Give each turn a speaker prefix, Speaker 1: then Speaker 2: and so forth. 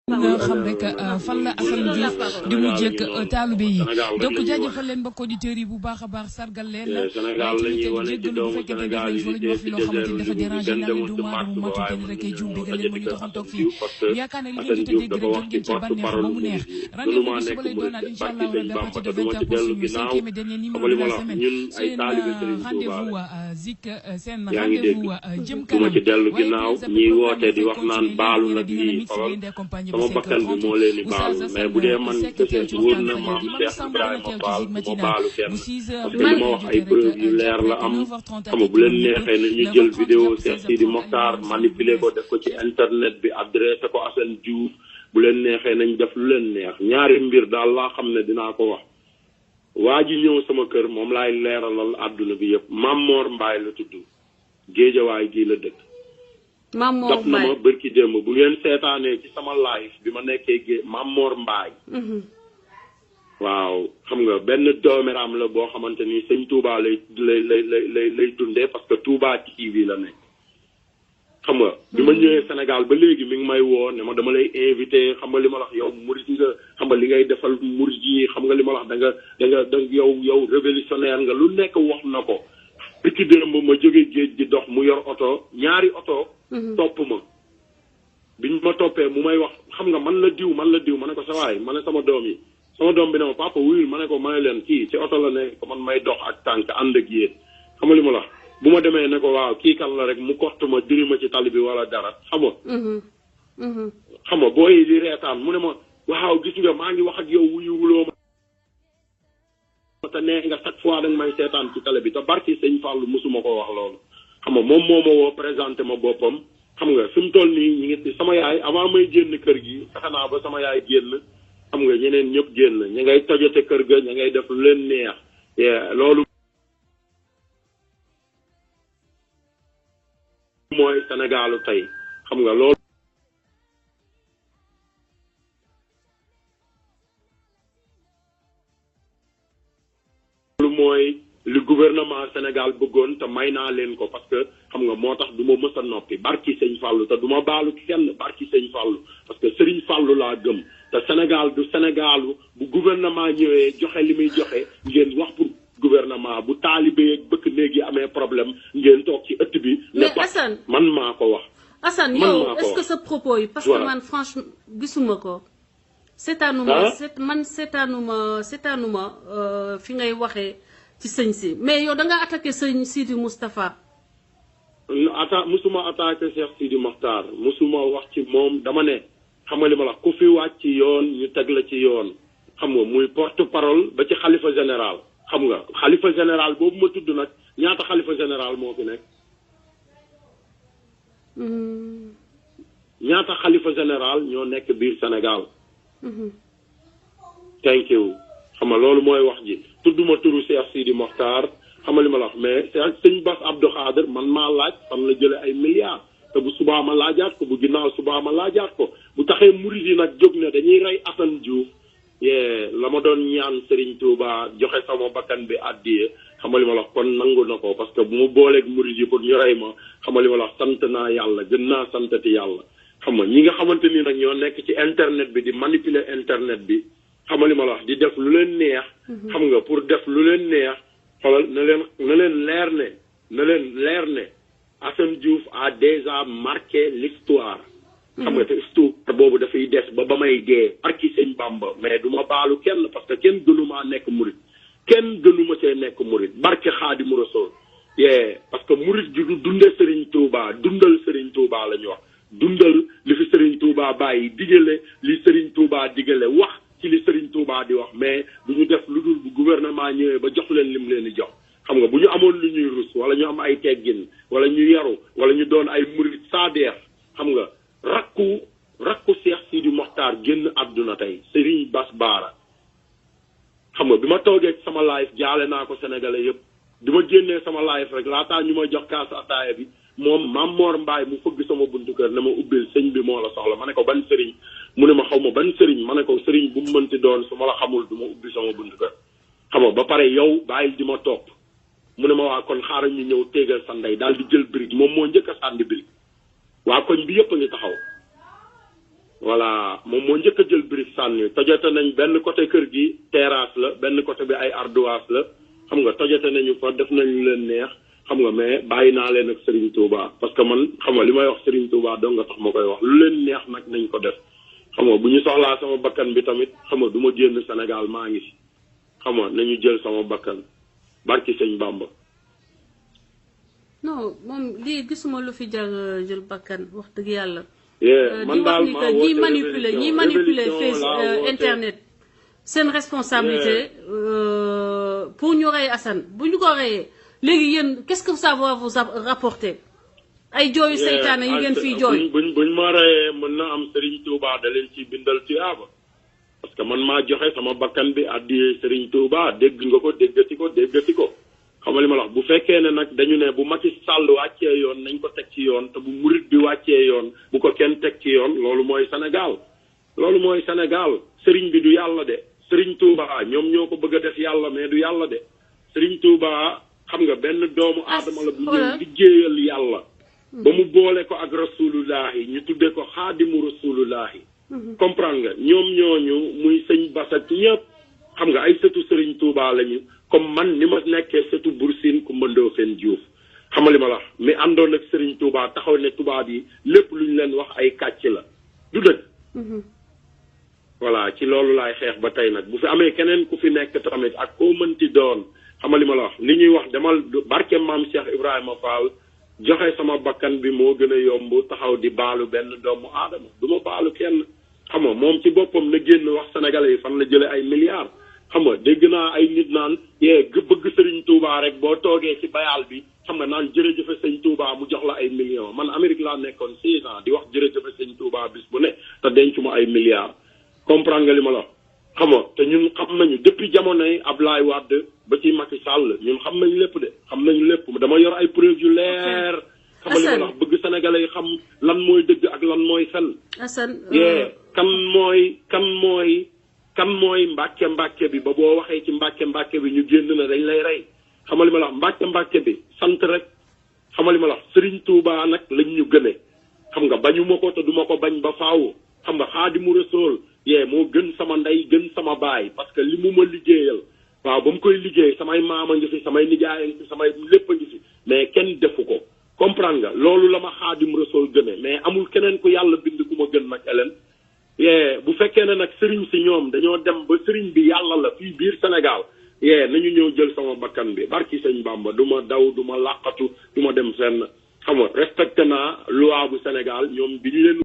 Speaker 1: nga xam rek fan la Assane Diouf di mu jëkk taalibe yi donc jaajëfal leen mbokk auditeurs yi bu baax a baax sargal leen waaye tamit jéggalu bu fekkee def nañ fa la ñu wax fi loo xamante ni dafa déranger naa leen doomu aadama matu te ni rek ay juum bégal leen ma ñu taxoon toog fii yaakaar ne li ngeen jot a dégg rek jot ngeen ci bànneex ba mu neex rendez-vous bi suba lay doonaat incha allah rabbi à partir de 20h pour suñu 5e et dernier numéro de la semaine seen rendez-vous Zik seen rendez-vous jëm kanam
Speaker 2: ñi woote di wax naan baalu nag lii xolal sama bakkan bi moo leen di baalu mais bu dee man peut-être wóor na maam Cheikh Ibrahima Fall bu ma baalu kenn parce que li ma wax ay preuve yu leer la am xam nga bu leen neexee na ñu jël vidéo Cheikh Sidi Mokhtar manipuler ko def ko ci internet bi adressé ko Assane Diouf bu leen neexee nañ def lu leen neex ñaari mbir daal laa xam ne dinaa ko wax waa ji ñëw sama kër moom laay leeralal àdduna bi yëpp Mame Mor Mbaye la tudd Géejawaay gii la dëkk daf na ma bërki démb bu ngeen seetaanee ci sama live bi ma nekkee Mame Mor Mbaye waaw xam nga benn dooméram la boo xamante ni sëñ Touba lay dundee parce que Touba TV la nekk xam nga bi ma ñëwee Sénégal ba léegi mi ngi may woo ne ma dama lay invité xam nga li ma la wax yow murid nga xam nga li ngay defal murid yi xam nga li ma la wax da nga yow révolutionnaire nga lu nekk wax na ko bërki démb ma jóge géej gi dox mu yor oto ñaari oto topp ma biñ ma toppee mu may wax xam nga man la diw ma ne ko sa waay ma ne sama doom yi sama doom bi ne ma papa wuyul ma ne ko may leen kii ci oto la ne ko man may dox ak tànk ànd ak yéen xam nga li ma la bu ma demee ne ko waaw kii kan la rek mu kott ma diri ma ci tali bi wala dara xam nga xam nga booy di reetaan mu ne ma waaw gis nga maa ngi wax ak yow wuyuwuloo ma te nee nga chaque fois danga may seetaan ci télé bi te barki sëñ Fallou mosuma ko wax loolu xam nga moom moo ma woo présenté ma boppam xam nga fi mu toll nii ñi ngi sama yaay avant may génn kër gi fexe naa ba sama yaay génn xam nga ñeneen ñëpp génn ña ngay tojate kër ga ña ngay def lu leen neex loolu mooy Sénégalu tey xam nga loolu mooy li gouvernement Sénégal bëggoon te may naa leen ko parce que xam nga moo tax du ma mës a noppi barki sëñ Fallou te du ma baalu kenn barki sëñ Fallou parce que Serigne Fallou laa gëm te Sénégal du Sénégalu bu gouvernement ñëwee joxe li muy joxe ngeen wax pour gouvernement bu taalibe yeeg bëkk léegi amee problème ngeen toog ci ëtt bi.
Speaker 3: mais Assane
Speaker 2: man maa ko wax.
Speaker 3: Assane yow est-ce que ce propos yi parce que man franchement gisuma ko. seetaanuma fi ngay waxee ci sëñ si mais yow da nga attaqué sëñ Sidi Moustapha.
Speaker 2: musuma attaqué Cheikh Sidi Mokhtar musuma wax ci moom dama ne xam nga li ma la ku fi wàcc ci yoon ñu teg la ci yoon xam nga muy porte parole ba ci xalifa général xam nga xalifa général boobu ma tudd nag ñaata xalifa général moo fi nekk. ñaata xalifa général ñoo nekk biir Sénégal. thank you xam nga loolu mooy wax ji tudduma turu Cheikh Sidi Mokhtar xam nga li ma la wax mais sëñ Bass Abdou Khader man maa laaj fan la jële ay milliards te bu subaa ma laajaat ko bu ginnaaw subaa ma laajaat ko bu taxee murid yi nag jóg ne dañuy rey Assane Diouf la ma doon ñaan Serigne Touba joxe sama bakkan bi àddiye xam nga li ma la wax kon nangu na ko parce que bu ma booleeg murid yi pour ñu rey ma xam nga li ma la wax sant naa yàlla gën naa santati yàlla xam nga ñi nga xamante ni nag ñoo nekk ci internet bi di manipuler internet bi xam nga li ma la wax di def lu leen neex xam nga pour def lu leen neex xoolal na leen leer ne Assane Diouf a déjà marqué l'histoire xam nga te histoire boobu dafay des ba may dee barki sëñ Bamba mais du ma baalu kenn parce que kenn gënumaa nekk murit kenn gënuma see nekk murit barki Xaadimu Rasuul parce que murit ju du dunde Serigne Touba dundal Serigne Touba la ñu wax dundal li fi Serigne Touba bàyyi digale li Serigne Touba digale wax ci li Serigne Touba di wax mais bu ñu def lu dul bu gouvernement ñëwee ba jox leen lim leen di jox xam nga bu ñu amoon lu ñuy rus wala ñu am ay teggin wala ñu yaru wala ñu doon ay murit saadeex xam nga rakku Cheikh Sidi Mokhtar génn àdduna tey Serigne Bass Bara xam nga bi ma toogee sama live jaale naa ko sénégalais yëpp bi ma génnee sama live rek laataa ñu ma jox kaas ataaya bi moom Mame Mor Mbaye mu fëgg sama buntu kër ne ma ubbil sëñ bi moo la soxla ma ne ko ban sëriñ mu ne ma xaw ma ban sëriñ ma ne ko sëriñ bu mu mënti doon su ma la xamul du ma ubbi sama buntu kër xam nga ba pare yow bàyyil di ma topp mu ne ma waa kon xaaral ñu ñëw téegal sa ndey daal di jël brique moom moo njëkk a sànni brique waa koñ bi yëpp a ngi taxaw voilà moom moo njëkk a jël brique sànni tojate nañ benn côté kër gi terrasse la benn côté bi ay ardoise la xam nga tojate nañu fa def nañu leen neex xam nga mais bàyyi naa leen ak Serigne Touba parce que man xam nga li may wax Serigne Touba dong nga tax ma koy wax lu leen neex nag nañ ko def xam nga bu ñu soxlaa sama bakkan bi tamit xam nga du ma génn Sénégal maa ngi fi xam nga nañu jël sama bakkan barki sëñ Bamba.
Speaker 3: non moom lii gisuma lu fi jar jël bakkan wax dëgg yàlla.
Speaker 2: man daal maa
Speaker 3: ñi manipuler internet seen responsabilité pour ñu rey Assane bu ñu ko reyee léegi yéen qu'est-ce que ça va vous rapporter ay jooyu seytaane yi ngeen fii jooy.
Speaker 2: buñ ma reyee mën na am Serigne Touba da leen ci bindal tuyaaba parce que man maa joxe sama bakkan bi addi Serigne Touba dégg nga ko déggati ko xam nga li ma la wax bu fekkee ne nag dañu ne bu Macky Sall wàccee yoon nañ ko teg ci yoon te bu murit bi wàccee yoon bu ko kenn teg ci yoon loolu mooy Sénégal Serigne bi du yàlla de Serigne Touba ñoom ñoo ko bëgg a def yàlla mais du yàlla de Serigne Touba xam nga benn doomu aadama la bu ñëw liggéeyal yàlla ba mu boole ko ak rasulullahi ñu tuddee ko xaadimu rasulullahi comprendre nga ñoom ñooñu muy sëñ Bass ak ñëpp xam nga ay sëtu Serigne Touba lañu comme man ni ma nekkee sëtu Boursine Coumba Ndoffène Diouf xam nga li ma la wax mais àndoon ak Serigne Touba taxaw ne tubaab yi lépp lu ñu leen wax ay kàcc la du dëgg voilà ci loolu laay xeex ba tey nag bu fi amee keneen ku fi nekk tamit ak koo mënti doon xam nga li ma la wax li ñuy wax demal barke maam Cheikh Ibrahima Fall joxe sama bakkan bi moo gën a yomb taxaw di baalu benn doomu aadama du ma baalu kenn xam nga moom ci boppam na génn wax sénégalais yi fan la jëlee ay milliards xam nga dégg naa ay nit naan bëgg Serigne Touba rek boo toogee ci bayal bi xam nga naan jërëjëfe sëñ Touba mu jox la ay millions man Amérique laa nekkoon 6 ans di wax jërëjëfe sëñ Touba bis bu ne te dencuma ay milliards comprendre nga li ma la xam nga te ñun xam nañu depuis jamonoy Ablaye Wade ba ci Macky Sall ñun xam nañu lépp de xam nañu lépp dama yor ay preuve yu leer xam nga li ma la bëgg sénégalais yi xam lan mooy dëgg ak lan mooy fen kan mooy mbàkke bi ba boo waxee ci mbàkke bi ñu génn na dañ lay rey xam nga li ma la mbàkke bi sant rek xam nga li ma la Serigne Touba nag lañ ñu gëne xam nga bañu ma ko te duma ko bañ ba faaw xam nga Xaadimu Rasuul moo gën sama ndey gën sama baay parce que li mu ma liggéeyal waaw ba mu koy liggéey samay maama ngi fi samay nijaay ngi fi samay lépp a ngi fi mais kenn defu ko comprendre nga loolu la ma Xaadimu Rasuul gëne mais amul keneen ku yàlla bind ku ma gën nag Hélène bu fekkee ne nag sëriñ si ñoom dañoo dem ba sëriñ bi yàlla la fii biir Sénégal nañu ñëw jël sama bakkan bi barki sëñ Bamba du ma daw du ma làqatu du ma dem fenn xam nga respecté naa loi bu Sénégal ñoom bi ñu leen